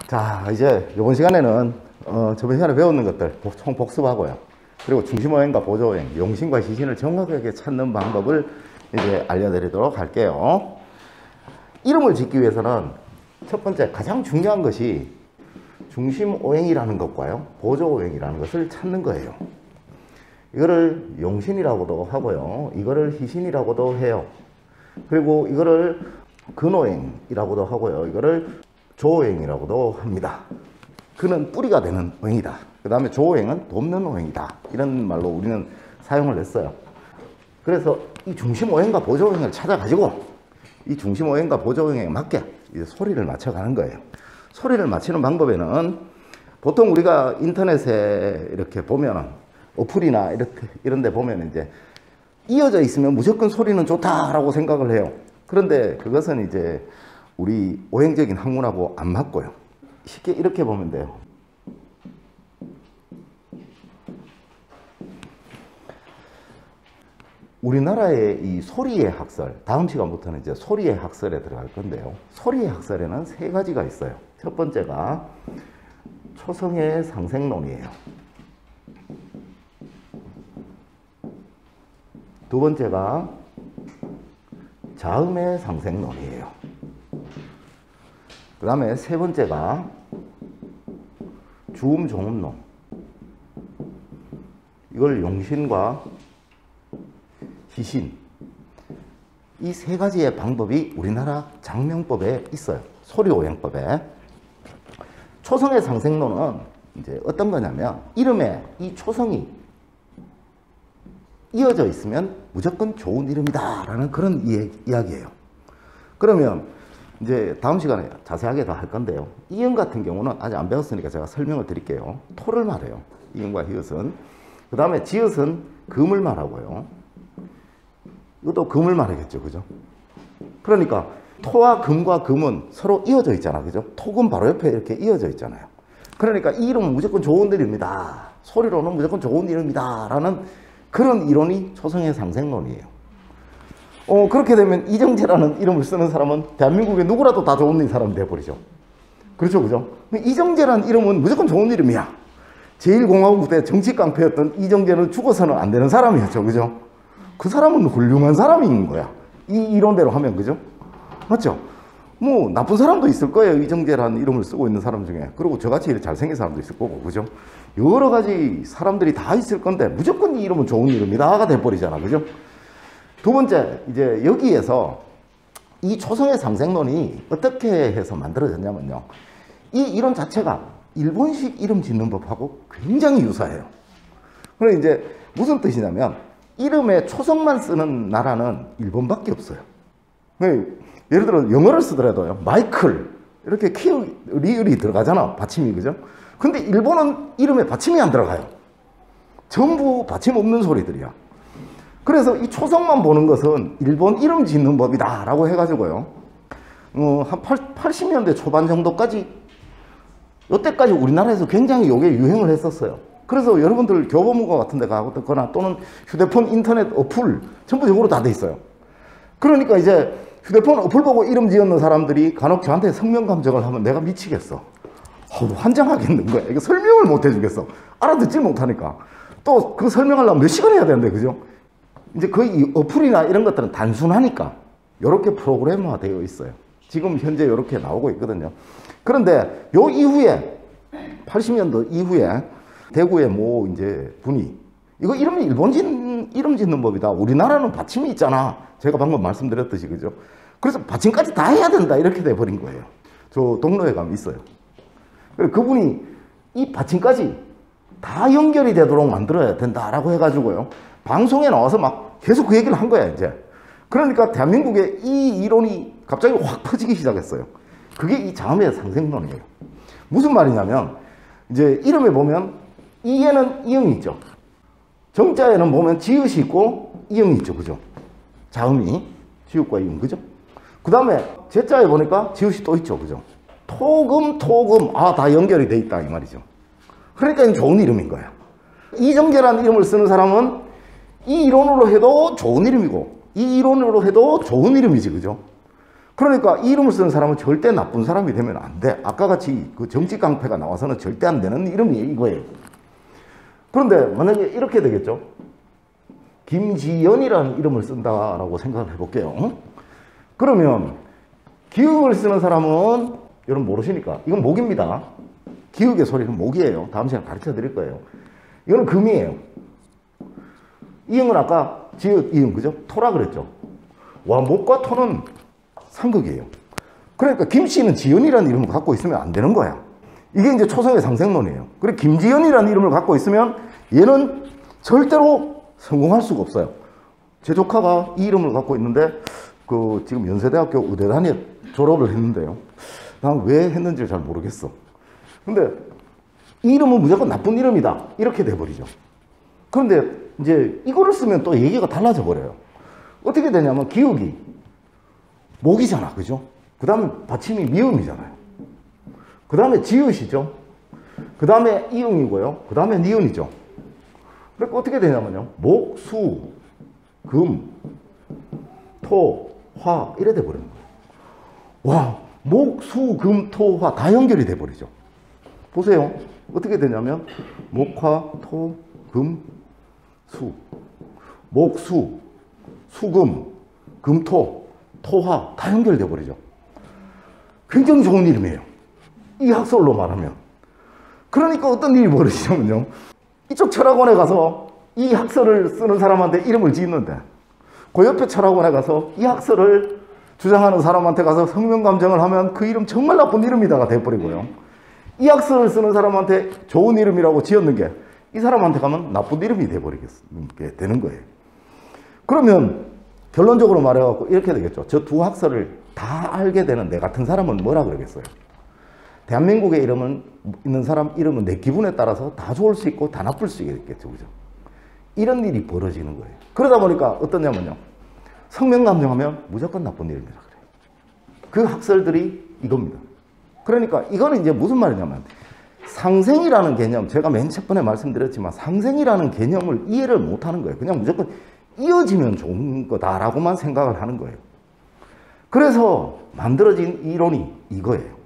자, 이제 이번 시간에는 저번 시간에 배웠는 것들 총 복습하고요. 그리고 중심오행과 보조오행, 용신과 시신을 정확하게 찾는 방법을 이제 알려드리도록 할게요. 이름을 짓기 위해서는 첫 번째 가장 중요한 것이 중심오행이라는 것과요, 보조오행이라는 것을 찾는 거예요. 이거를 용신이라고도 하고요, 이거를 희신이라고도 해요. 그리고 이거를 근오행이라고도 하고요, 이거를 조오행이라고도 합니다. 그는 뿌리가 되는 오행이다. 그 다음에 조오행은 돕는 오행이다. 이런 말로 우리는 사용을 했어요. 그래서 이 중심오행과 보조오행을 찾아가지고 이 중심오행과 보조오행에 맞게 이제 소리를 맞춰가는 거예요. 소리를 맞추는 방법에는 보통 우리가 인터넷에 이렇게 보면은 어플이나 이런 데 보면 이제 이어져 있으면 무조건 소리는 좋다라고 생각을 해요. 그런데 그것은 이제 우리 오행적인 학문하고 안 맞고요. 쉽게 이렇게 보면 돼요. 우리나라의 이 소리의 학설, 다음 시간부터는 이제 소리의 학설에 들어갈 건데요. 소리의 학설에는 세 가지가 있어요. 첫 번째가 초성의 상생론이에요. 두 번째가 자음의 상생론이에요. 그 다음에 세 번째가 주음 종음론. 이걸 용신과 희신, 이 세 가지의 방법이 우리나라 장명법에 있어요. 소리오행법에. 초성의 상생론은 이제 어떤 거냐면 이름에 이 초성이 이어져 있으면 무조건 좋은 이름이다 라는 그런 이야기예요. 그러면 이제 다음 시간에 자세하게 더 할 건데요. 이응 같은 경우는 아직 안 배웠으니까 제가 설명을 드릴게요. 토를 말해요. 이응과 히읗은. 그 다음에 지읒은 금을 말하고요. 이것도 금을 말하겠죠. 그죠? 그러니까 토와 금과 금은 서로 이어져 있잖아. 그죠? 토금 바로 옆에 이렇게 이어져 있잖아요. 그러니까 이 이름은 무조건 좋은 이름이다. 소리로는 무조건 좋은 이름이다. 라는 그런 이론이 초성의 상생론이에요. 그렇게 되면 이정재라는 이름을 쓰는 사람은 대한민국에 누구라도 다 좋은 사람이 돼버리죠. 그렇죠, 그죠? 이정재라는 이름은 무조건 좋은 이름이야. 제1공화국 때 정치 깡패였던 이정재는 죽어서는 안 되는 사람이었죠, 그죠? 그 사람은 훌륭한 사람인 거야. 이 이론대로 하면, 그죠? 맞죠? 뭐 나쁜 사람도 있을 거예요. 이정재라는 이름을 쓰고 있는 사람 중에. 그리고 저같이 잘생긴 사람도 있을 거고, 그죠? 여러 가지 사람들이 다 있을 건데 무조건 이 이름은 좋은 이름이다가 돼버리잖아, 그죠? 두 번째, 이제 여기에서 이 초성의 상생론이 어떻게 해서 만들어졌냐면요. 이 이론 자체가 일본식 이름 짓는 법하고 굉장히 유사해요. 그럼 이제 무슨 뜻이냐면 이름에 초성만 쓰는 나라는 일본밖에 없어요. 예를 들어 영어를 쓰더라도요. 마이클 이렇게 리을이 들어가잖아. 받침이, 그죠? 근데 일본은 이름에 받침이 안 들어가요. 전부 받침 없는 소리들이야. 그래서 이 초성만 보는 것은 일본 이름 짓는 법이다 라고 해가지고요. 한 80년대 초반 정도까지, 이때까지 우리나라에서 굉장히 이게 유행을 했었어요. 그래서 여러분들 교보문고 같은 데 가거나 또는 휴대폰 인터넷 어플 전부적으로 다 돼 있어요. 그러니까 이제 휴대폰 어플 보고 이름 지었는 사람들이 간혹 저한테 성명 감정을 하면 내가 미치겠어. 환장하겠는 거야. 이거 설명을 못 해주겠어. 알아듣질 못하니까. 또 그 설명하려면 몇 시간 해야 되는데, 그죠? 이제 거의 어플이나 이런 것들은 단순하니까 이렇게 프로그램화 되어 있어요. 지금 현재 이렇게 나오고 있거든요. 그런데 요 이후에 80년도 이후에 대구의 뭐 이제 분이 이거 이름이 일본인 이름 짓는 법이다. 우리나라는 받침이 있잖아. 제가 방금 말씀드렸듯이, 그죠? 그래서 받침까지 다 해야 된다 이렇게 돼 버린 거예요. 저 동로에 가면 있어요. 그분이 이 받침까지 다 연결이 되도록 만들어야 된다라고 해가지고요. 방송에 나와서 막 계속 그 얘기를 한 거야, 이제. 그러니까 대한민국에 이 이론이 갑자기 확 퍼지기 시작했어요. 그게 이 자음의 상생론이에요. 무슨 말이냐면, 이제 이름에 보면, 이에는 이응이 있죠. 정자에는 보면 지읒이 있고, 이응이 있죠. 그죠? 자음이, 지읒과 이응, 그죠? 그 다음에, 제자에 보니까 지읒이 또 있죠. 그죠? 토금, 다 연결이 돼 있다, 이 말이죠. 그러니까 이건 좋은 이름인 거야. 이정재라는 이름을 쓰는 사람은 이 이론으로 해도 좋은 이름이고 이 이론으로 해도 좋은 이름이지, 그죠? 그러니까 이 이름을 쓰는 사람은 절대 나쁜 사람이 되면 안 돼. 아까 같이 그 정치 깡패가 나와서는 절대 안 되는 이름이 이거예요. 그런데 만약에 이렇게 되겠죠. 김지연이라는 이름을 쓴다라고 생각을 해볼게요. 그러면 기욱을 쓰는 사람은 여러분 모르시니까 이건 목입니다. 기욱의 소리는 목이에요. 다음 시간에 가르쳐 드릴 거예요. 이거는 금이에요. 이응은 아까 지읒 이응 그죠? 토라 그랬죠. 와, 목과 토는 상극이에요. 그러니까 김씨는 지연이라는 이름을 갖고 있으면 안 되는 거야. 이게 이제 초성의 상생론이에요. 그래 김지연이라는 이름을 갖고 있으면 얘는 절대로 성공할 수가 없어요. 제 조카가 이 이름을 갖고 있는데 그 지금 연세대학교 의대단에 졸업을 했는데요. 난 왜 했는지 잘 모르겠어. 근데 이 이름은 무조건 나쁜 이름이다. 이렇게 돼버리죠. 그런데 이제 이거를 쓰면 또 얘기가 달라져 버려요. 어떻게 되냐면 기욱이 목이잖아. 그죠? 그 다음에 받침이 미음이잖아요. 그 다음에 지읒이죠. 그 다음에 이응이고요. 그 다음에 니은이죠. 그러니까 어떻게 되냐면요. 목, 수, 금, 토, 화 이래 돼버리는 거예요. 와, 목, 수, 금, 토, 화 다 연결이 돼버리죠. 보세요. 어떻게 되냐면 목화, 토, 금, 수. 목, 수, 수금, 금토, 토화 다 연결돼 버리죠. 굉장히 좋은 이름이에요. 이 학설로 말하면. 그러니까 어떤 일이 벌어지냐면요. 이쪽 철학원에 가서 이 학설을 쓰는 사람한테 이름을 짓는데 그 옆에 철학원에 가서 이 학설을 주장하는 사람한테 가서 성명감정을 하면 그 이름 정말 나쁜 이름이다가 돼버리고요. 이 학설을 쓰는 사람한테 좋은 이름이라고 지었는 게 이 사람한테 가면 나쁜 이름이 돼버리게 되는 거예요. 그러면 결론적으로 말해갖고 이렇게 되겠죠. 저 두 학설을 다 알게 되는 내 같은 사람은 뭐라 그러겠어요? 대한민국에 이름은 있는 사람 이름은 내 기분에 따라서 다 좋을 수 있고 다 나쁠 수 있겠죠. 그죠? 이런 일이 벌어지는 거예요. 그러다 보니까 어떠냐면요. 성명감정하면 무조건 나쁜 이름이라 그래요. 그 학설들이 이겁니다. 그러니까 이거는 이제 무슨 말이냐면 상생이라는 개념, 제가 맨 첫 번에 말씀드렸지만 상생이라는 개념을 이해를 못하는 거예요. 그냥 무조건 이어지면 좋은 거다라고만 생각을 하는 거예요. 그래서 만들어진 이론이 이거예요.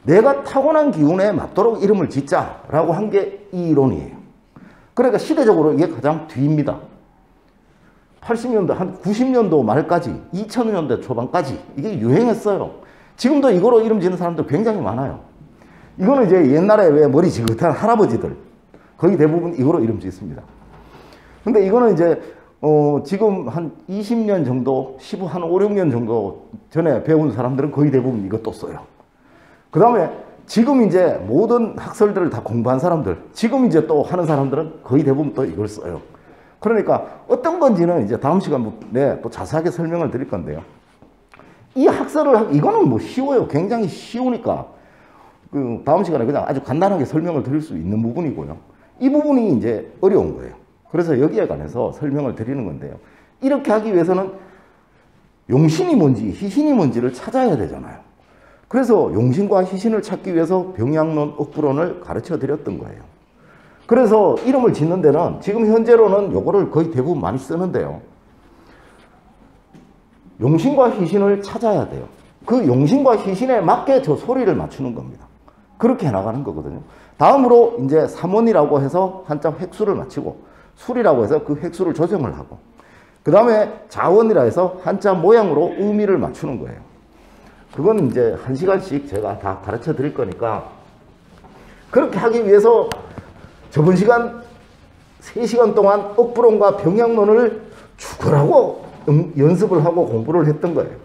내가 타고난 기운에 맞도록 이름을 짓자라고 한 게 이 이론이에요. 그러니까 시대적으로 이게 가장 뒤입니다. 80년대, 한 90년도 말까지, 2000년대 초반까지 이게 유행했어요. 지금도 이거로 이름 짓는 사람들 굉장히 많아요. 이거는 이제 옛날에 왜 머리 지긋한 할아버지들, 거의 대부분 이거로 이름 짓습니다. 근데 이거는 이제, 지금 한 20년 정도, 한 5, 6년 정도 전에 배운 사람들은 거의 대부분 이것도 써요. 그 다음에 지금 이제 모든 학설들을 다 공부한 사람들, 지금 이제 또 하는 사람들은 거의 대부분 또 이걸 써요. 그러니까 어떤 건지는 이제 다음 시간에 또 자세하게 설명을 드릴 건데요. 이 학설을, 이거는 뭐 쉬워요. 굉장히 쉬우니까. 그 다음 시간에 그냥 아주 간단하게 설명을 드릴 수 있는 부분이고요. 이 부분이 이제 어려운 거예요. 그래서 여기에 관해서 설명을 드리는 건데요. 이렇게 하기 위해서는 용신이 뭔지 희신이 뭔지를 찾아야 되잖아요. 그래서 용신과 희신을 찾기 위해서 병양론, 억부론을 가르쳐 드렸던 거예요. 그래서 이름을 짓는 데는 지금 현재로는 요거를 거의 대부분 많이 쓰는데요. 용신과 희신을 찾아야 돼요. 그 용신과 희신에 맞게 저 소리를 맞추는 겁니다. 그렇게 해나가는 거거든요. 다음으로 이제 삼원이라고 해서 한자 획수를 맞추고 술이라고 해서 그 획수를 조정을 하고 그 다음에 자원이라 해서 한자 모양으로 의미를 맞추는 거예요. 그건 이제 1시간씩 제가 다 가르쳐 드릴 거니까 그렇게 하기 위해서 저번 시간 3시간 동안 억부론과 병양론을 죽으라고 연습을 하고 공부를 했던 거예요.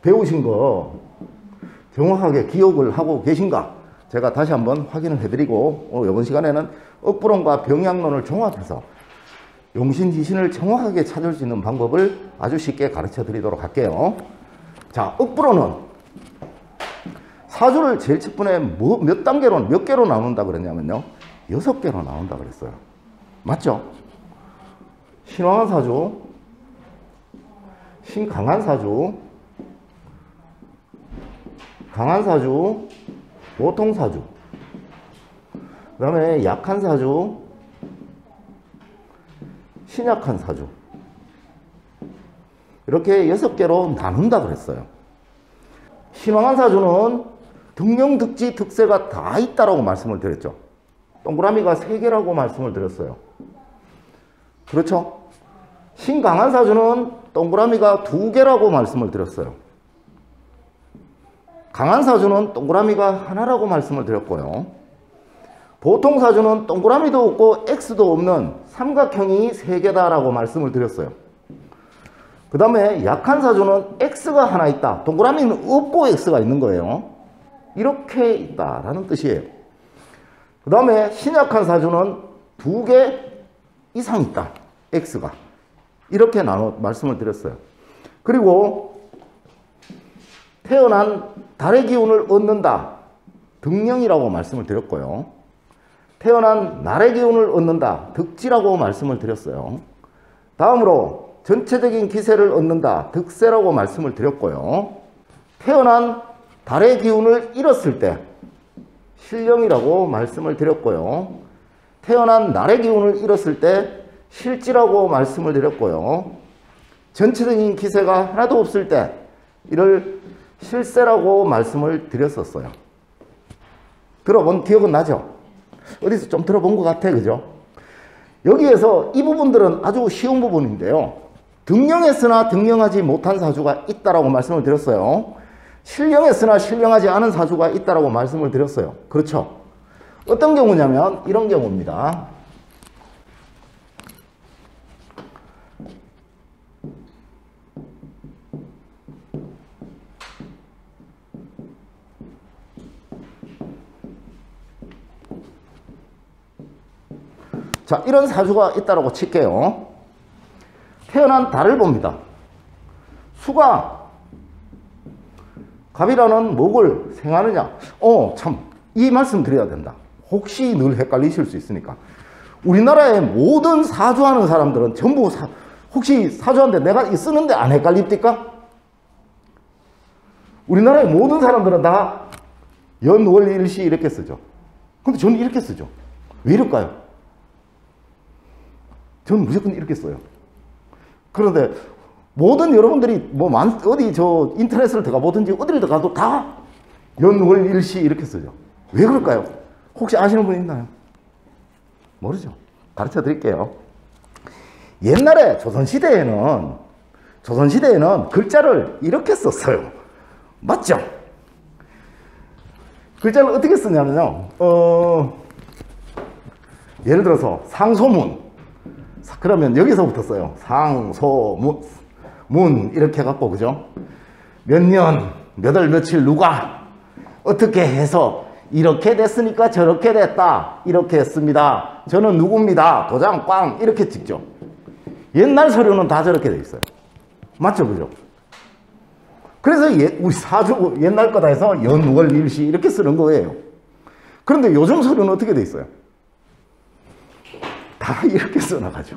배우신 거 정확하게 기억을 하고 계신가? 제가 다시 한번 확인을 해드리고 이번 시간에는 억부론과 병양론을 종합해서 용신희신을 정확하게 찾을 수 있는 방법을 아주 쉽게 가르쳐 드리도록 할게요. 자, 억부론은 사주를 제일 첫 번에 몇 단계로, 몇 개로 나눈다 그랬냐면요. 6개로 나눈다 그랬어요. 맞죠? 신왕한 사주, 신강한 사주, 강한 사주, 보통 사주, 그 다음에 약한 사주, 신약한 사주. 이렇게 6개로 나눈다 그랬어요. 신왕한 사주는 등령, 득지, 득세가 다 있다라고 말씀을 드렸죠. 동그라미가 3개라고 말씀을 드렸어요. 그렇죠? 신강한 사주는 동그라미가 2개라고 말씀을 드렸어요. 강한 사주는 동그라미가 하나라고 말씀을 드렸고요. 보통 사주는 동그라미도 없고 X도 없는 삼각형이 3개다라고 말씀을 드렸어요. 그 다음에 약한 사주는 X가 하나 있다. 동그라미는 없고 X가 있는 거예요. 이렇게 있다라는 뜻이에요. 그 다음에 신약한 사주는 2개 이상 있다. X가. 이렇게 나눠 말씀을 드렸어요. 그리고 태어난 달의 기운을 얻는다. 등령이라고 말씀을 드렸고요. 태어난 날의 기운을 얻는다. 득지라고 말씀을 드렸어요. 다음으로 전체적인 기세를 얻는다. 득세라고 말씀을 드렸고요. 태어난 달의 기운을 잃었을 때 실령이라고 말씀을 드렸고요. 태어난 날의 기운을 잃었을 때 실지라고 말씀을 드렸고요. 전체적인 기세가 하나도 없을 때 이를 실세라고 말씀을 드렸었어요. 들어본 기억은 나죠? 어디서 좀 들어본 것 같아, 그죠? 여기에서 이 부분들은 아주 쉬운 부분인데요. 등령했으나 등령하지 못한 사주가 있다라고 말씀을 드렸어요. 신령했으나 신령하지 않은 사주가 있다라고 말씀을 드렸어요. 그렇죠? 어떤 경우냐면 이런 경우입니다. 자, 이런 사주가 있다라고 칠게요. 태어난 달을 봅니다. 수가 갑이라는 목을 생하느냐? 참, 이 말씀 드려야 된다. 혹시 늘 헷갈리실 수 있으니까. 우리나라의 모든 사주하는 사람들은 전부 혹시 사주하는데 내가 쓰는데 안 헷갈립니까? 우리나라의 모든 사람들은 다 연월일시 이렇게 쓰죠. 근데 저는 이렇게 쓰죠. 왜 이럴까요? 저는 무조건 이렇게 써요. 그런데 모든 여러분들이 뭐 어디 저 인터넷을 들어가 보든지 어디를 들어가도 다 연월일시 이렇게 쓰죠. 왜 그럴까요? 혹시 아시는 분 있나요? 모르죠. 가르쳐 드릴게요. 옛날에 조선시대에는 글자를 이렇게 썼어요. 맞죠? 글자를 어떻게 쓰냐면요. 예를 들어서 상소문. 그러면 여기서부터 써요. 상소문. 문 이렇게 해갖고, 그죠? 몇 년, 몇 월, 며칠 누가 어떻게 해서 이렇게 됐으니까 저렇게 됐다. 이렇게 했습니다. 저는 누구입니다. 도장 꽝 이렇게 찍죠. 옛날 서류는 다 저렇게 돼 있어요. 맞죠? 그죠? 그래서 우리 사주 옛날 거다 해서 연월일시 이렇게 쓰는 거예요. 그런데 요즘 서류는 어떻게 돼 있어요? 다 이렇게 써나가죠.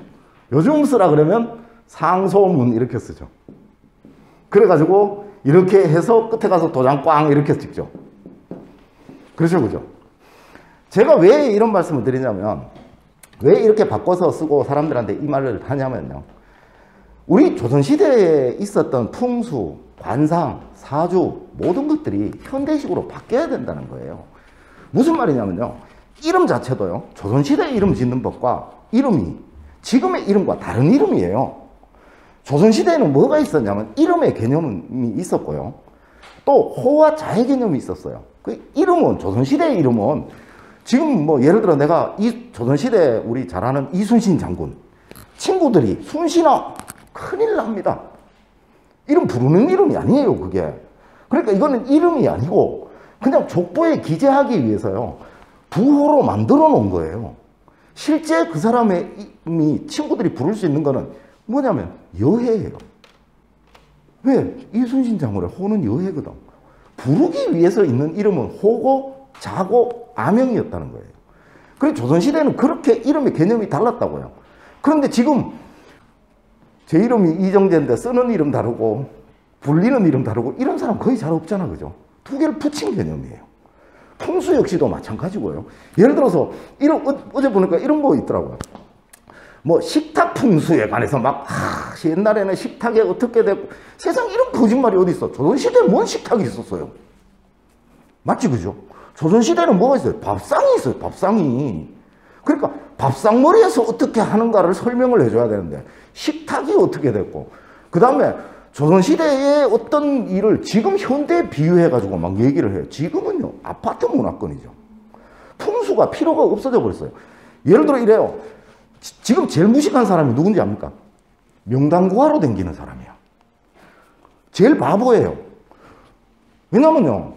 요즘 쓰라 그러면 상소문 이렇게 쓰죠. 그래가지고 이렇게 해서 끝에 가서 도장 꽝 이렇게 찍죠. 그렇죠, 그죠? 제가 왜 이런 말씀을 드리냐면, 왜 이렇게 바꿔서 쓰고 사람들한테 이 말을 하냐면요. 우리 조선시대에 있었던 풍수, 관상, 사주 모든 것들이 현대식으로 바뀌어야 된다는 거예요. 무슨 말이냐면요. 이름 자체도요. 조선시대 이름 짓는 법과 이름이 지금의 이름과 다른 이름이에요. 조선시대에는 뭐가 있었냐면 이름의 개념이 있었고요. 또 호와 자의 개념이 있었어요. 그 이름은, 조선시대의 이름은 지금 뭐 예를 들어 내가 이 조선시대 우리 잘 아는 이순신 장군 친구들이 순신아 큰일 납니다. 이름 부르는 이름이 아니에요, 그게. 그러니까 이거는 이름이 아니고 그냥 족보에 기재하기 위해서요. 부호로 만들어 놓은 거예요. 실제 그 사람의 이름이 친구들이 부를 수 있는 거는 뭐냐면 여해예요. 왜? 이순신 장군의 호는 여해거든. 부르기 위해서 있는 이름은 호고, 자고, 아명이었다는 거예요. 그래서 조선시대는 그렇게 이름의 개념이 달랐다고요. 그런데 지금 제 이름이 이정재인데 쓰는 이름 다르고 불리는 이름 다르고 이런 사람 거의 잘 없잖아, 그죠? 두 개를 붙인 개념이에요. 풍수 역시도 마찬가지고요. 예를 들어서 어제 보니까 이런 거 있더라고요. 뭐 식탁 풍수에 관해서 막 옛날에는 식탁이 어떻게 되고 세상 이런 거짓말이 어디 있어. 조선시대에 뭔 식탁이 있었어요. 맞지 그죠? 조선시대는 뭐가 있어요? 밥상이 있어요. 밥상이. 그러니까 밥상머리에서 어떻게 하는가를 설명을 해줘야 되는데 식탁이 어떻게 됐고 그 다음에 조선시대의 어떤 일을 지금 현대에 비유해가지고 막 얘기를 해요. 지금은요 아파트 문화권이죠. 풍수가 필요가 없어져 버렸어요. 예를 들어 이래요. 지금 제일 무식한 사람이 누군지 압니까? 명당 구하러 다니는 사람이에요. 제일 바보예요. 왜냐면요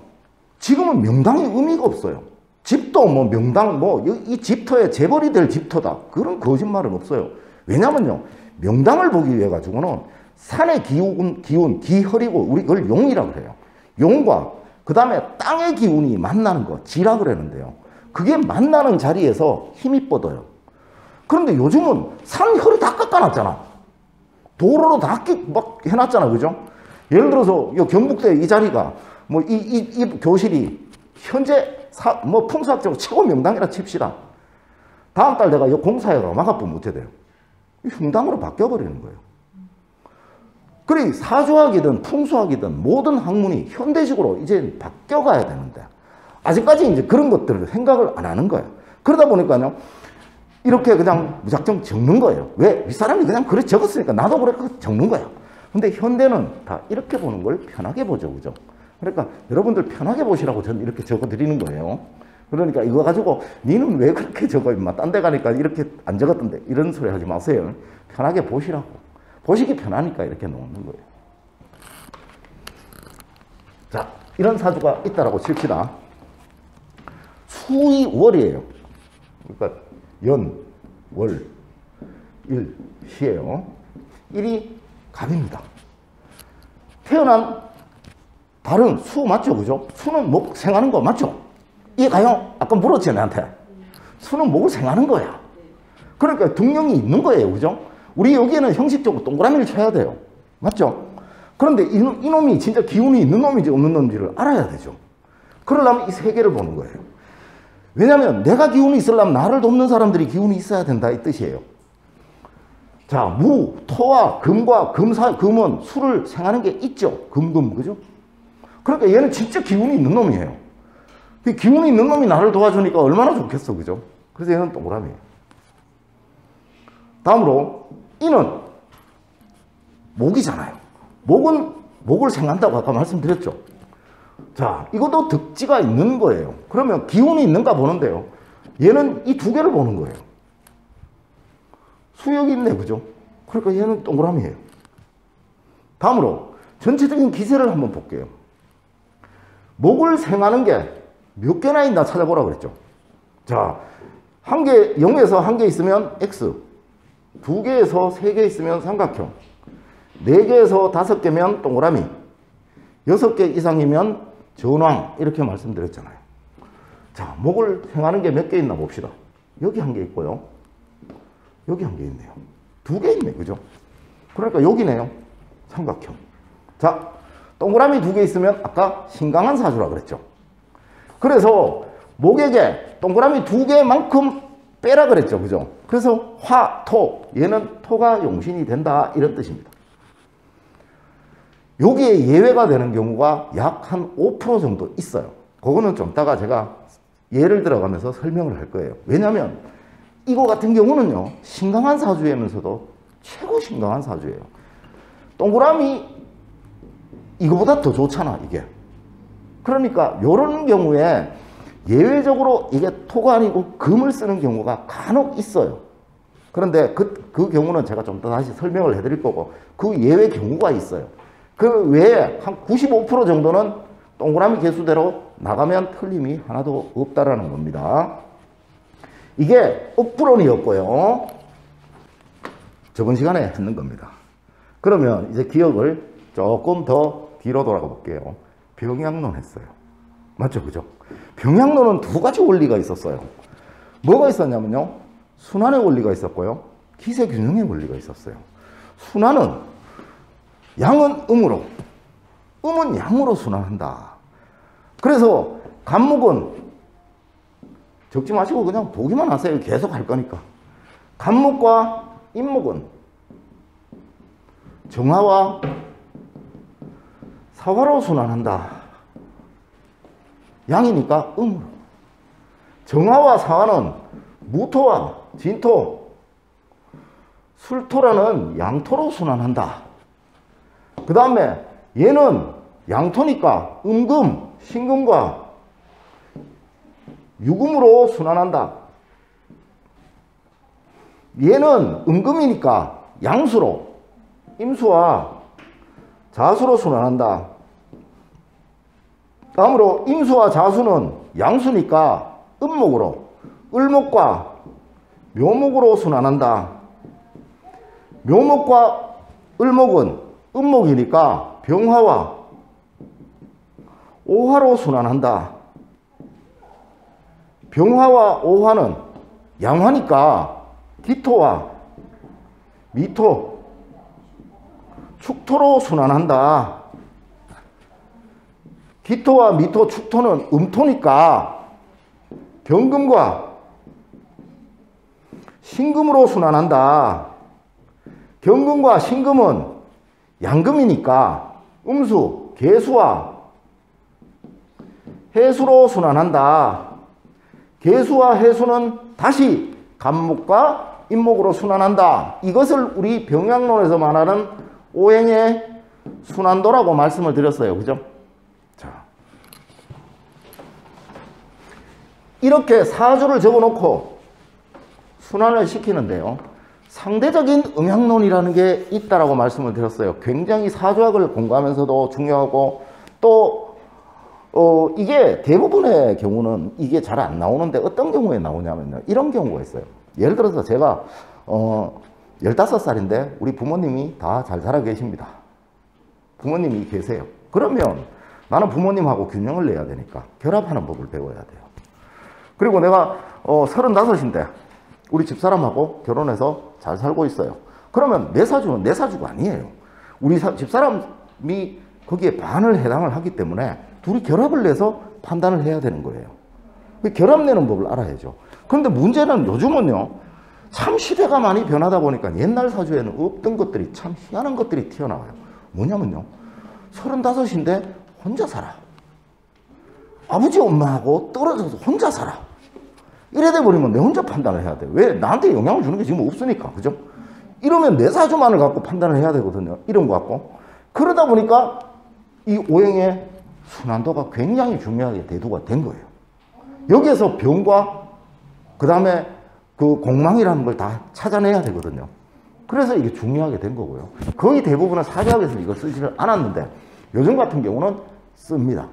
지금은 명당이 의미가 없어요. 집도 뭐 명당 뭐 이 집터에 재벌이 될 집터다 그런 거짓말은 없어요. 왜냐면요 명당을 보기 위해 가지고는 산의 기운 기혈이고 우리 그걸 용이라고 그래요. 용과 그 다음에 땅의 기운이 만나는 거 지라 그러는데요. 그게 만나는 자리에서 힘이 뻗어요. 그런데 요즘은 산혈이 다 깎아놨잖아. 도로로 다 막 해놨잖아. 그죠? 예를 들어서 이 경북대 이 자리가 뭐 이 교실이 현재 뭐 풍수학적으로 최고 명당이라 칩시다. 다음 달 내가 이 공사회가 막아보면 어떻게 돼요? 흉당으로 바뀌어버리는 거예요. 그래 사주학이든 풍수학이든 모든 학문이 현대식으로 이제 바뀌어가야 되는데 아직까지 이제 그런 것들을 생각을 안 하는 거예요. 그러다 보니까요 이렇게 그냥 무작정 적는 거예요. 왜? 윗사람이 그냥 그래 적었으니까 나도 그래 적는 거예요. 근데 현대는 다 이렇게 보는 걸 편하게 보죠. 그죠? 그러니까 여러분들 편하게 보시라고 저는 이렇게 적어드리는 거예요. 그러니까 이거 가지고 니는 왜 그렇게 적어 임마 딴 데 가니까 이렇게 안 적었던데 이런 소리 하지 마세요. 편하게 보시라고. 보시기 편하니까 이렇게 놓는 거예요. 자, 이런 사주가 있다라고 칩시다. 수의 월이에요. 그러니까 연, 월, 일, 시예요. 일이 갑입니다. 태어난 달은 수 맞죠? 그죠? 수는 목 생하는 거 맞죠? 이해가요? 아까 물었지 나한테. 수는 목을 생하는 거야. 그러니까 등령이 있는 거예요. 그죠? 우리 여기에는 형식적으로 동그라미를 쳐야 돼요. 맞죠? 그런데 이놈이 진짜 기운이 있는 놈인지 없는 놈인지를 알아야 되죠. 그러려면 이 세 개를 보는 거예요. 왜냐하면 내가 기운이 있으려면 나를 돕는 사람들이 기운이 있어야 된다 이 뜻이에요. 자, 무, 토와 금과 금은 수를 생하는 게 있죠. 금, 그죠? 그러니까 얘는 진짜 기운이 있는 놈이에요. 기운이 있는 놈이 나를 도와주니까 얼마나 좋겠어. 그죠? 그래서 얘는 동그라미예요. 다음으로 이는 목이잖아요. 목은 목을 생한다고 아까 말씀드렸죠. 자, 이것도 득지가 있는 거예요. 그러면 기운이 있는가 보는데요. 얘는 이 두 개를 보는 거예요. 수역이 있네. 그죠? 그러니까 얘는 동그라미예요. 다음으로 전체적인 기세를 한번 볼게요. 목을 생하는 게 몇 개나 있나 찾아보라 그랬죠. 자, 한 개, 0에서 한 개 있으면 X, 2개에서 3개 있으면 삼각형, 4개에서 5개면 동그라미, 6개 이상이면 전왕 이렇게 말씀드렸잖아요. 자, 목을 생하는 게 몇 개 있나 봅시다. 여기 한 개 있고요. 여기 한 개 있네요. 2개 있네. 그죠? 그러니까 여기네요. 삼각형. 자, 동그라미 2개 있으면 아까 신강한 사주라 그랬죠. 그래서 목에게 동그라미 2개만큼 빼라 그랬죠. 그죠? 그래서 화, 토. 얘는 토가 용신이 된다. 이런 뜻입니다. 여기에 예외가 되는 경우가 약 한 5% 정도 있어요. 그거는 좀 이따가 제가 예를 들어가면서 설명을 할 거예요. 왜냐하면 이거 같은 경우는요. 신강한 사주이면서도 최고 신강한 사주예요. 동그라미 이거보다 더 좋잖아. 이게. 그러니까 이런 경우에 예외적으로 이게 토가 아니고 금을 쓰는 경우가 간혹 있어요. 그런데 그 경우는 제가 좀 더 다시 설명을 해드릴 거고 그 예외 경우가 있어요. 그 외에 한 95% 정도는 동그라미 개수대로 나가면 틀림이 하나도 없다라는 겁니다. 이게 억부론이었고요. 저번 시간에 했는 겁니다. 그러면 이제 기억을 조금 더 뒤로 돌아가 볼게요. 병약론 했어요. 맞죠? 그죠? 병약론은 두 가지 원리가 있었어요. 뭐가 있었냐면요. 순환의 원리가 있었고요. 기세균형의 원리가 있었어요. 순환은 양은 음으로, 음은 양으로 순환한다. 그래서 간목은 적지 마시고 그냥 보기만 하세요. 계속 할 거니까. 간목과 임목은 정화와 사화로 순환한다. 양이니까 음으로. 정화와 사화는 무토와 진토, 술토라는 양토로 순환한다. 그 다음에 얘는 양토니까 음금, 신금과 유금으로 순환한다. 얘는 음금이니까 양수로, 임수와 자수로 순환한다. 다음으로 임수와 자수는 양수니까 음목으로, 을목과 묘목으로 순환한다. 묘목과 을목은 음목이니까 병화와 오화로 순환한다. 병화와 오화는 양화니까 기토와 미토, 축토로 순환한다. 기토와 미토, 축토는 음토니까 경금과 신금으로 순환한다. 경금과 신금은 양금이니까 음수, 계수와 해수로 순환한다. 계수와 해수는 다시 간목과 임목으로 순환한다. 이것을 우리 병약론에서 말하는 오행의 순환도라고 말씀을 드렸어요. 그죠? 자, 이렇게 사주를 적어놓고 순환을 시키는데요. 상대적인 음양론이라는 게 있다라고 말씀을 드렸어요. 굉장히 사주학을 공부하면서도 중요하고 또 이게 대부분의 경우는 이게 잘 안 나오는데 어떤 경우에 나오냐면요. 이런 경우가 있어요. 예를 들어서 제가 15살인데 우리 부모님이 다 잘 살아 계십니다. 부모님이 계세요. 그러면 나는 부모님하고 균형을 내야 되니까 결합하는 법을 배워야 돼요. 그리고 내가 35인데 우리 집사람하고 결혼해서 잘 살고 있어요. 그러면 내 사주는 내 사주가 아니에요. 우리 집사람이 거기에 반을 해당을 하기 때문에 둘이 결합을 내서 판단을 해야 되는 거예요. 결합내는 법을 알아야죠. 그런데 문제는 요즘은요, 참 시대가 많이 변하다 보니까 옛날 사주에는 없던 것들이 참 희한한 것들이 튀어나와요. 뭐냐면요, 35인데 혼자 살아. 아버지 엄마하고 떨어져서 혼자 살아. 이래 돼버리면 내 혼자 판단을 해야 돼요. 왜? 나한테 영향을 주는 게 지금 없으니까. 그죠? 이러면 내 사주만을 갖고 판단을 해야 되거든요. 이런 거 갖고. 그러다 보니까 이 오행의 순환도가 굉장히 중요하게 대두가 된 거예요. 여기에서 병과 그 다음에 그 공망이라는 걸 다 찾아내야 되거든요. 그래서 이게 중요하게 된 거고요. 거의 대부분은 사주학에서 이걸 쓰지를 않았는데 요즘 같은 경우는 씁니다.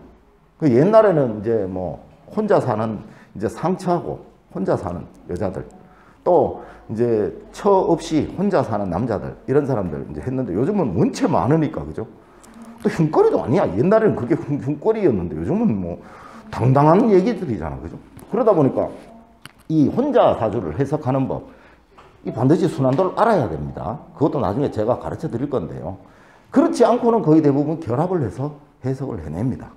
그 옛날에는 이제 뭐 혼자 사는 이제 상처하고 혼자 사는 여자들, 또 이제 처 없이 혼자 사는 남자들, 이런 사람들 이제 했는데 요즘은 원체 많으니까, 그죠? 또 흉거리도 아니야. 옛날에는 그게 흉거리였는데 요즘은 뭐 당당한 얘기들이잖아. 그죠? 그러다 보니까 이 혼자 사주를 해석하는 법, 이 반드시 순환도를 알아야 됩니다. 그것도 나중에 제가 가르쳐 드릴 건데요. 그렇지 않고는 거의 대부분 결합을 해서 해석을 해냅니다.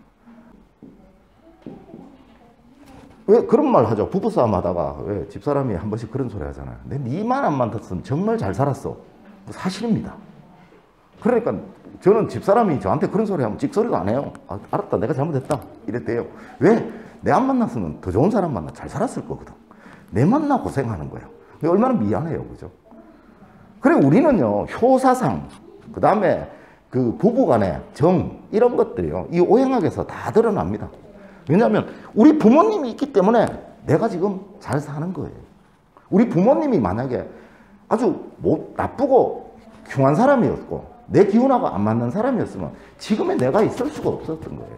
왜 그런 말 하죠? 부부싸움 하다가 왜 집사람이 한 번씩 그런 소리 하잖아요. 내 니만 안 만났으면 정말 잘 살았어. 사실입니다. 그러니까 저는 집사람이 저한테 그런 소리 하면 찍소리도 안 해요. 아, 알았다, 내가 잘못했다, 이랬대요. 왜? 내 안 만났으면 더 좋은 사람 만나 잘 살았을 거거든. 내 만나 고생하는 거예요. 얼마나 미안해요. 그죠? 그래, 우리는요, 효사상, 그 다음에 그 부부간의 정, 이런 것들이요, 이 오행학에서 다 드러납니다. 왜냐하면 우리 부모님이 있기 때문에 내가 지금 잘 사는 거예요. 우리 부모님이 만약에 아주 나쁘고 흉한 사람이었고 내 기운하고 안 맞는 사람이었으면 지금의 내가 있을 수가 없었던 거예요.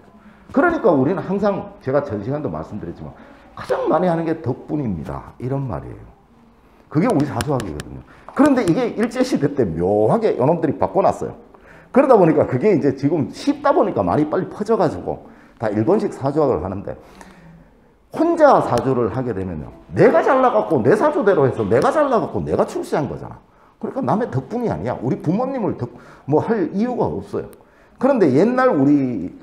그러니까 우리는 항상 제가 전 시간도 말씀드렸지만 가장 많이 하는 게 덕분입니다, 이런 말이에요. 그게 우리 사주학이거든요. 그런데 이게 일제시대 때 묘하게 요놈들이 바꿔놨어요. 그러다 보니까 그게 이제 지금 쉽다 보니까 많이 빨리 퍼져가지고 다 일본식 사주학을 하는데, 혼자 사주를 하게 되면요, 내가 잘나갖고 내 사주대로 해서 내가 잘나갖고 내가 출세한 거잖아. 그러니까 남의 덕분이 아니야. 우리 부모님을 뭐 할 이유가 없어요. 그런데 옛날 우리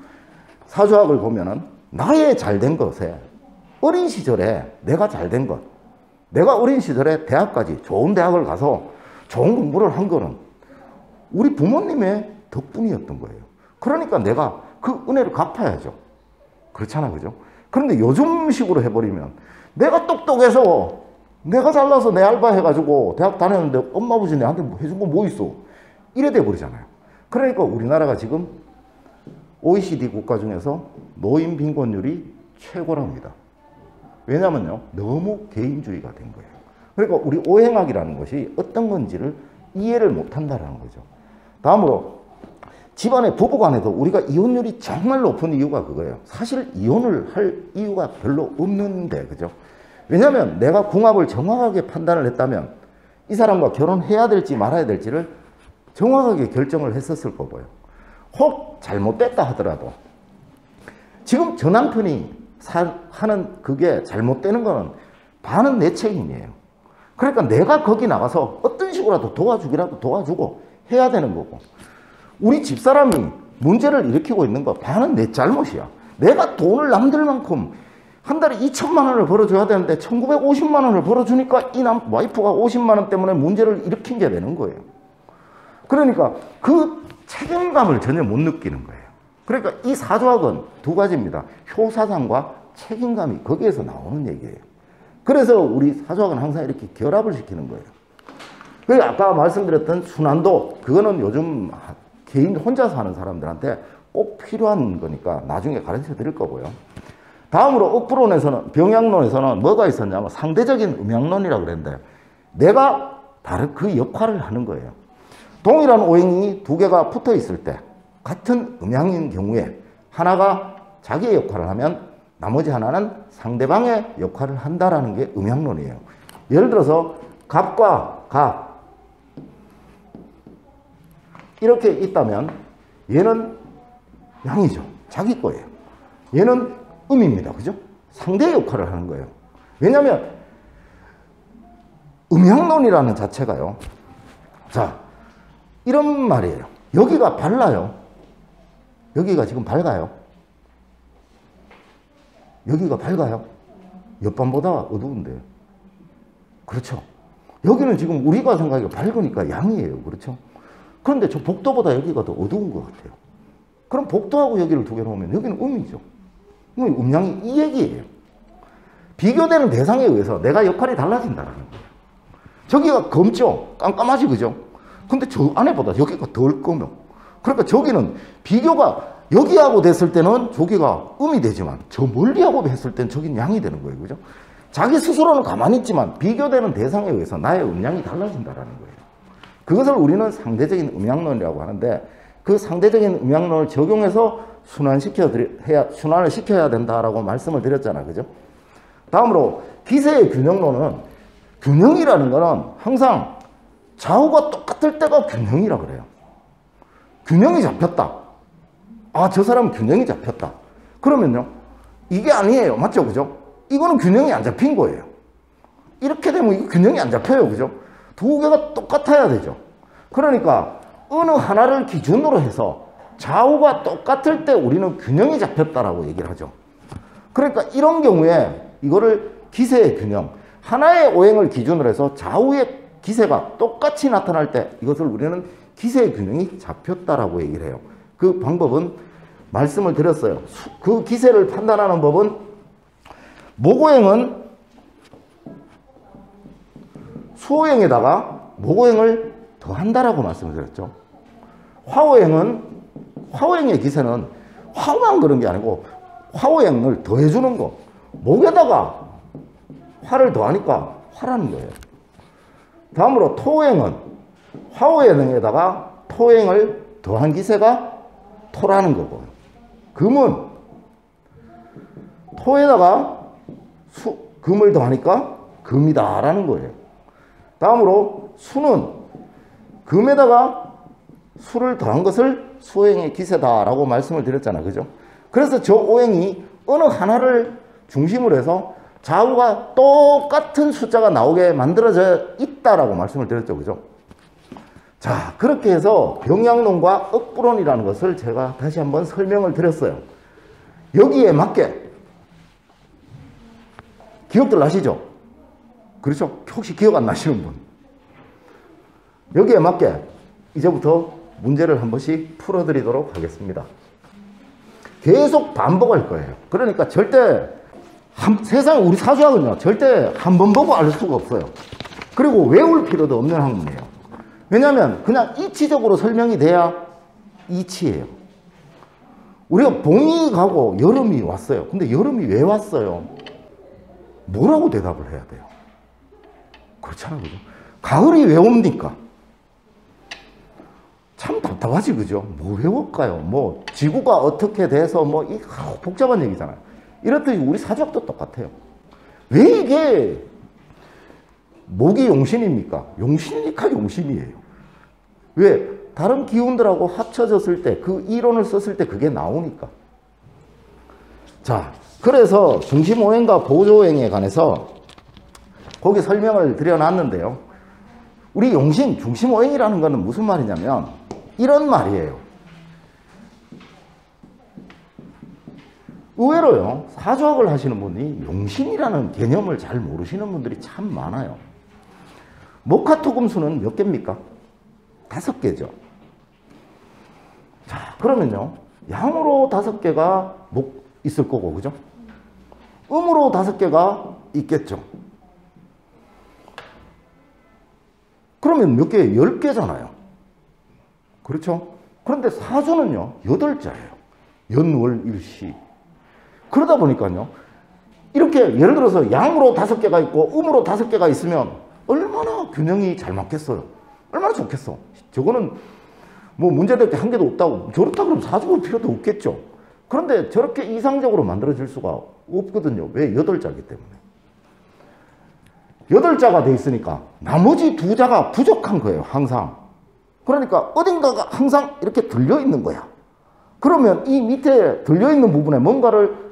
사주학을 보면은 나의 잘된 것에, 어린 시절에 내가 잘된 것, 내가 어린 시절에 대학까지 좋은 대학을 가서 좋은 공부를 한 거는 우리 부모님의 덕분이었던 거예요. 그러니까 내가 그 은혜를 갚아야죠. 그렇잖아, 그죠? 그런데 요즘식으로 해버리면 내가 똑똑해서 내가 잘나서 내 알바 해가지고 대학 다녔는데 엄마 아버지 내한테 해준 거 뭐 있어? 이래 돼버리잖아요. 그러니까 우리나라가 지금 OECD 국가 중에서 노인 빈곤율이 최고랍니다. 왜냐면요, 너무 개인주의가 된 거예요. 그러니까 우리 오행학이라는 것이 어떤 건지를 이해를 못한다는 거죠. 다음으로 집안의 부부간에도 우리가 이혼율이 정말 높은 이유가 그거예요. 사실 이혼을 할 이유가 별로 없는데, 그죠? 왜냐하면 내가 궁합을 정확하게 판단을 했다면 이 사람과 결혼해야 될지 말아야 될지를 정확하게 결정을 했었을 거고요. 혹 잘못됐다 하더라도 지금 저 남편이 하는 그게 잘못되는 거는 반은 내 책임이에요. 그러니까 내가 거기 나가서 어떤 식으로라도 도와주기라도 도와주고 해야 되는 거고, 우리 집사람이 문제를 일으키고 있는 거 반은 내 잘못이야. 내가 돈을 남들만큼 한 달에 2천만 원을 벌어줘야 되는데 1950만 원을 벌어주니까 이 와이프가 50만 원 때문에 문제를 일으킨 게 되는 거예요. 그러니까 그 책임감을 전혀 못 느끼는 거예요. 그러니까 이 사조학은 두 가지입니다. 효사상과 책임감이 거기에서 나오는 얘기예요. 그래서 우리 사조학은 항상 이렇게 결합을 시키는 거예요. 그리고 아까 말씀드렸던 순환도, 그거는 요즘 개인 혼자서 하는 사람들한테 꼭 필요한 거니까 나중에 가르쳐 드릴 거고요. 다음으로 억부론에서는, 병양론에서는 뭐가 있었냐면 상대적인 음양론이라고 그랬는데, 내가 다른 그 역할을 하는 거예요. 동일한 오행이 두 개가 붙어 있을 때 같은 음양인 경우에 하나가 자기의 역할을 하면 나머지 하나는 상대방의 역할을 한다라는 게 음양론이에요. 예를 들어서 갑과 갑 이렇게 있다면 얘는 양이죠. 자기 거예요. 얘는 음입니다. 그죠? 상대의 역할을 하는 거예요. 왜냐하면 음양론이라는 자체가요. 자, 이런 말이에요. 여기가 밝아요. 여기가 지금 밝아요. 여기가 밝아요. 옆반보다 어두운데. 그렇죠. 여기는 지금 우리가 생각하기가 밝으니까 양이에요. 그렇죠. 그런데 저 복도보다 여기가 더 어두운 것 같아요. 그럼 복도하고 여기를 두 개 놓으면 여기는 음이죠. 음양이 이 얘기예요. 비교되는 대상에 의해서 내가 역할이 달라진다는 거예요. 저기가 검죠. 깜깜하지, 그죠? 근데 저 안에보다 여기가 덜 검요. 그러니까 저기는 비교가 여기하고 됐을 때는 저기가 음이 되지만 저 멀리하고 했을 때는 저기는 양이 되는 거예요. 그죠? 자기 스스로는 가만히 있지만 비교되는 대상에 의해서 나의 음양이 달라진다는 거예요. 그것을 우리는 상대적인 음양론이라고 하는데, 그 상대적인 음양론을 적용해서 순환을 시켜야 된다라고 말씀을 드렸잖아요. 그죠? 다음으로 기세의 균형론은, 균형이라는 거는 항상 좌우가 똑같을 때가 균형이라 그래요. 균형이 잡혔다. 아, 저 사람은 균형이 잡혔다. 그러면요, 이게 아니에요. 맞죠? 그죠? 이거는 균형이 안 잡힌 거예요. 이렇게 되면 이거 균형이 안 잡혀요. 그죠? 두 개가 똑같아야 되죠. 그러니까 어느 하나를 기준으로 해서 좌우가 똑같을 때 우리는 균형이 잡혔다라고 얘기를 하죠. 그러니까 이런 경우에 이거를 기세의 균형, 하나의 오행을 기준으로 해서 좌우의 기세가 똑같이 나타날 때 이것을 우리는 기세의 균형이 잡혔다라고 얘기를 해요. 그 방법은 말씀을 드렸어요. 그 기세를 판단하는 법은, 목오행은 수오행에다가 목오행을 더한다라고 말씀을 드렸죠. 화오행은, 화오행의 기세는 화만 그런 게 아니고 화오행을 더해주는 거. 목에다가 화를 더하니까 화라는 거예요. 다음으로 토오행은 화오행에다가 토오행을 더한 기세가 토라는 거고, 금은 토에다가 금을 더하니까 금이다라는 거예요. 다음으로 수는 금에다가 수를 더한 것을 수오행의 기세다라고 말씀을 드렸잖아요. 그죠? 그래서 저 오행이 어느 하나를 중심으로 해서 좌우가 똑같은 숫자가 나오게 만들어져 있다라고 말씀을 드렸죠. 그죠? 자, 그렇게 해서 병양론과 억부론이라는 것을 제가 다시 한번 설명을 드렸어요. 여기에 맞게 기억들 나시죠? 그렇죠? 혹시 기억 안 나시는 분? 여기에 맞게 이제부터 문제를 한 번씩 풀어드리도록 하겠습니다. 계속 반복할 거예요. 그러니까 절대 세상 우리 사주학은요 절대 한 번 보고 알 수가 없어요. 그리고 외울 필요도 없는 학문이에요. 왜냐하면 그냥 이치적으로 설명이 돼야 이치예요. 우리가 봄이 가고 여름이 왔어요. 근데 여름이 왜 왔어요? 뭐라고 대답을 해야 돼요? 그렇잖아요, 그죠? 가을이 왜 옵니까? 참 답답하지, 그죠? 뭐 외울까요? 뭐 지구가 어떻게 돼서 뭐 이 복잡한 얘기잖아요. 이렇듯이 우리 사주학도 똑같아요. 왜 이게 목이 용신입니까? 용신이니까 용신이에요. 왜? 다른 기운들하고 합쳐졌을 때 그 이론을 썼을 때 그게 나오니까. 자, 그래서 중심오행과 보조오행에 관해서 거기 설명을 드려놨는데요. 우리 용신, 중심오행이라는 거는 무슨 말이냐면 이런 말이에요. 의외로요, 사주학을 하시는 분이 용신이라는 개념을 잘 모르시는 분들이 참 많아요. 목화토금수는 몇 개입니까? 5개죠. 자, 그러면요, 양으로 5개가 있을 거고, 그죠? 음으로 5개가 있겠죠. 그러면 몇 개? 10개잖아요. 그렇죠? 그런데 사주는요, 8자예요. 연월일시. 그러다 보니까요, 이렇게 예를 들어서 양으로 5개가 있고 음으로 5개가 있으면 얼마나 균형이 잘 맞겠어요. 얼마나 좋겠어. 저거는 뭐 문제될 게 한 개도 없다고. 저렇다 그러면 사주 볼 필요도 없겠죠. 그런데 저렇게 이상적으로 만들어질 수가 없거든요. 왜? 8자이기 때문에. 8자가 돼 있으니까 나머지 2자가 부족한 거예요, 항상. 그러니까 어딘가가 항상 이렇게 들려 있는 거야. 그러면 이 밑에 들려 있는 부분에 뭔가를